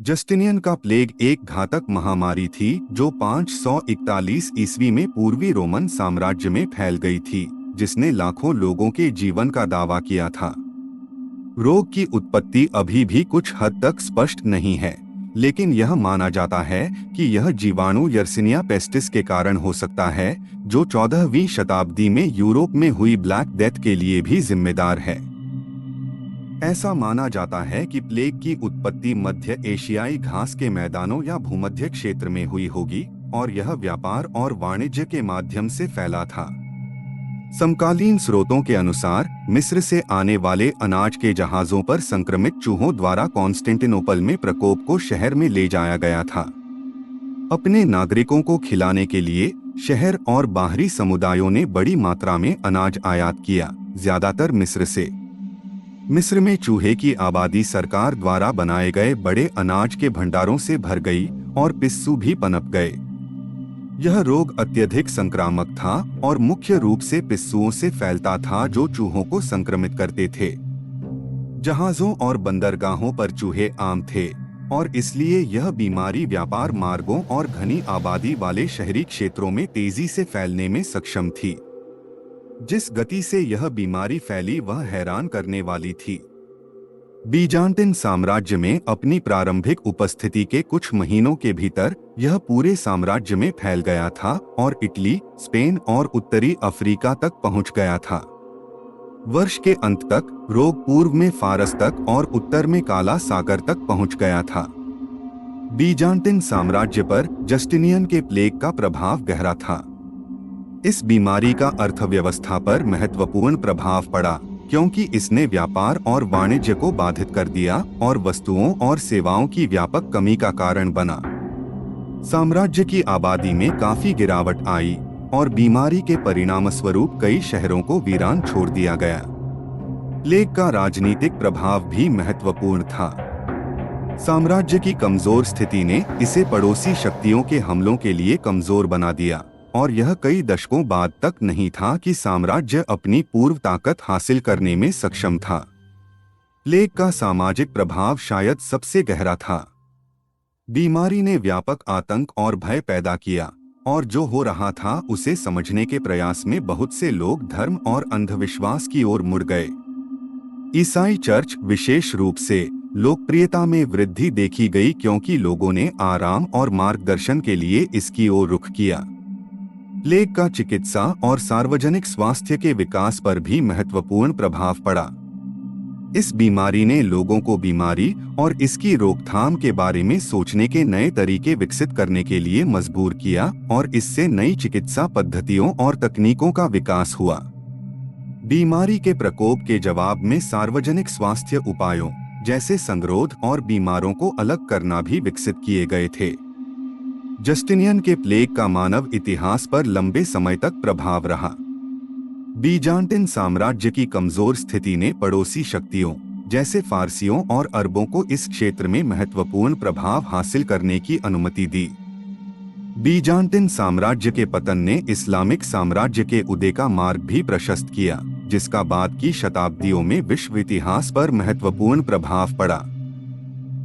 Justinian का plague एक घातक महामारी थी जो 541 ईस्वी में पूर्वी रोमन साम्राज्य में फैल गई थी, जिसने लाखों लोगों के जीवन का दावा किया था। रोग की उत्पत्ति अभी भी कुछ हद तक स्पष्ट नहीं है, लेकिन यह माना जाता है कि यह जीवाणु यर्सिनिया पेस्टिस के कारण हो सकता है, जो 14वीं शताब्दी में यूरोप में हुई ब्लैक डेथ के लिए भी जिम्मेदार है। ऐसा माना जाता है कि प्लेग की उत्पत्ति मध्य एशियाई घास के मैदानों या भूमध्य क्षेत्र में हुई होगी और यह व्यापार और वाणिज्य के माध्यम से फैला था। समकालीन स्रोतों के अनुसार मिस्र से आने वाले अनाज के जहाजों पर संक्रमित चूहों द्वारा कॉन्स्टेंटिनोपल में प्रकोप को शहर में ले जाया गया था। अपने नागरिकों को खिलाने के लिए शहर और बाहरी समुदायों ने बड़ी मात्रा में अनाज आयात किया, ज्यादातर मिस्र से। मिस्र में चूहे की आबादी सरकार द्वारा बनाए गए बड़े अनाज के भंडारों से भर गई और पिस्सू भी पनप गए। यह रोग अत्यधिक संक्रामक था और मुख्य रूप से पिस्सुओं से फैलता था जो चूहों को संक्रमित करते थे। जहाजों और बंदरगाहों पर चूहे आम थे और इसलिए यह बीमारी व्यापार मार्गों और घनी आबादी वाले शहरी क्षेत्रों में तेजी से फैलने में सक्षम थी। जिस गति से यह बीमारी फैली वह हैरान करने वाली थी। बीजांटिन साम्राज्य में अपनी प्रारंभिक उपस्थिति के कुछ महीनों के भीतर यह पूरे साम्राज्य में फैल गया था और इटली, स्पेन और उत्तरी अफ्रीका तक पहुंच गया था। वर्ष के अंत तक रोग पूर्व में फारस तक और उत्तर में काला सागर तक पहुंच गया था। बीजांटिन साम्राज्य पर जस्टिनियन के प्लेग का प्रभाव गहरा था। इस बीमारी का अर्थव्यवस्था पर महत्वपूर्ण प्रभाव पड़ा, क्योंकि इसने व्यापार और वाणिज्य को बाधित कर दिया और वस्तुओं और सेवाओं की व्यापक कमी का कारण बना। साम्राज्य की आबादी में काफी गिरावट आई और बीमारी के परिणामस्वरूप कई शहरों को वीरान छोड़ दिया गया। प्लेग का राजनीतिक प्रभाव भी महत्वपूर्ण था। साम्राज्य की कमजोर स्थिति ने इसे पड़ोसी शक्तियों के हमलों के लिए कमजोर बना दिया और यह कई दशकों बाद तक नहीं था कि साम्राज्य अपनी पूर्व ताकत हासिल करने में सक्षम था। प्लेग का सामाजिक प्रभाव शायद सबसे गहरा था। बीमारी ने व्यापक आतंक और भय पैदा किया और जो हो रहा था उसे समझने के प्रयास में बहुत से लोग धर्म और अंधविश्वास की ओर मुड़ गए। ईसाई चर्च विशेष रूप से लोकप्रियता में वृद्धि देखी गई क्योंकि लोगों ने आराम और मार्गदर्शन के लिए इसकी ओर रुख किया। प्लेग का चिकित्सा और सार्वजनिक स्वास्थ्य के विकास पर भी महत्वपूर्ण प्रभाव पड़ा। इस बीमारी ने लोगों को बीमारी और इसकी रोकथाम के बारे में सोचने के नए तरीके विकसित करने के लिए मजबूर किया और इससे नई चिकित्सा पद्धतियों और तकनीकों का विकास हुआ। बीमारी के प्रकोप के जवाब में सार्वजनिक स्वास्थ्य उपायों जैसे संगरोध और बीमारों को अलग करना भी विकसित किए गए थे। जस्टिनियन के प्लेग का मानव इतिहास पर लंबे समय तक प्रभाव रहा। बीजांटिन साम्राज्य की कमजोर स्थिति ने पड़ोसी शक्तियों जैसे फारसियों और अरबों को इस क्षेत्र में महत्वपूर्ण प्रभाव हासिल करने की अनुमति दी। बीजांटिन साम्राज्य के पतन ने इस्लामिक साम्राज्य के उदय का मार्ग भी प्रशस्त किया, जिसका बाद की शताब्दियों में विश्व इतिहास पर महत्वपूर्ण प्रभाव पड़ा।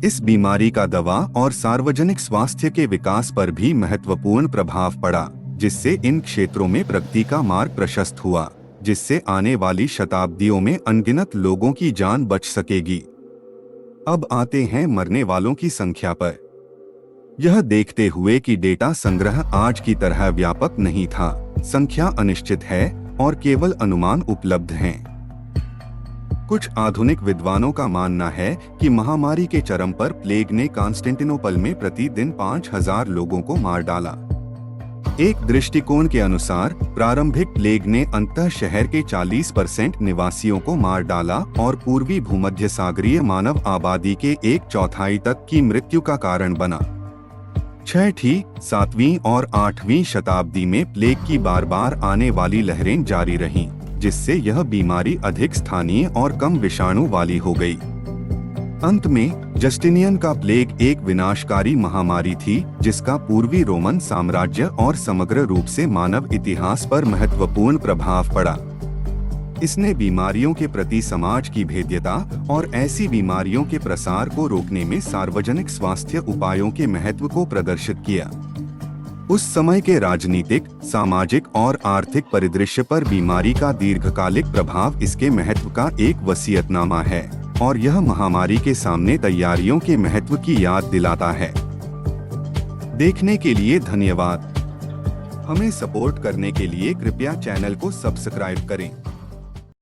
इस बीमारी का दवा और सार्वजनिक स्वास्थ्य के विकास पर भी महत्वपूर्ण प्रभाव पड़ा, जिससे इन क्षेत्रों में प्रगति का मार्ग प्रशस्त हुआ, जिससे आने वाली शताब्दियों में अनगिनत लोगों की जान बच सकेगी। अब आते हैं मरने वालों की संख्या पर। यह देखते हुए कि डेटा संग्रह आज की तरह व्यापक नहीं था, संख्या अनिश्चित है और केवल अनुमान उपलब्ध हैं। कुछ आधुनिक विद्वानों का मानना है कि महामारी के चरम पर प्लेग ने कॉन्स्टेंटिनोपल में प्रतिदिन 5000 लोगों को मार डाला। एक दृष्टिकोण के अनुसार प्रारंभिक प्लेग ने अंततः शहर के 40% निवासियों को मार डाला और पूर्वी भूमध्य सागरीय मानव आबादी के 1/4 तक की मृत्यु का कारण बना। 6वीं, 7वीं और 8वीं शताब्दी में प्लेग की बार बार आने वाली लहरें जारी रहीं, जिससे यह बीमारी अधिक स्थानीय और कम विषाणु वाली हो गई। अंत में जस्टिनियन का प्लेग एक विनाशकारी महामारी थी जिसका पूर्वी रोमन साम्राज्य और समग्र रूप से मानव इतिहास पर महत्वपूर्ण प्रभाव पड़ा। इसने बीमारियों के प्रति समाज की भेद्यता और ऐसी बीमारियों के प्रसार को रोकने में सार्वजनिक स्वास्थ्य उपायों के महत्व को प्रदर्शित किया। उस समय के राजनीतिक, सामाजिक और आर्थिक परिदृश्य पर बीमारी का दीर्घकालिक प्रभाव इसके महत्व का एक वसीयतनामा है और यह महामारी के सामने तैयारियों के महत्व की याद दिलाता है। देखने के लिए धन्यवाद। हमें सपोर्ट करने के लिए कृपया चैनल को सब्सक्राइब करें।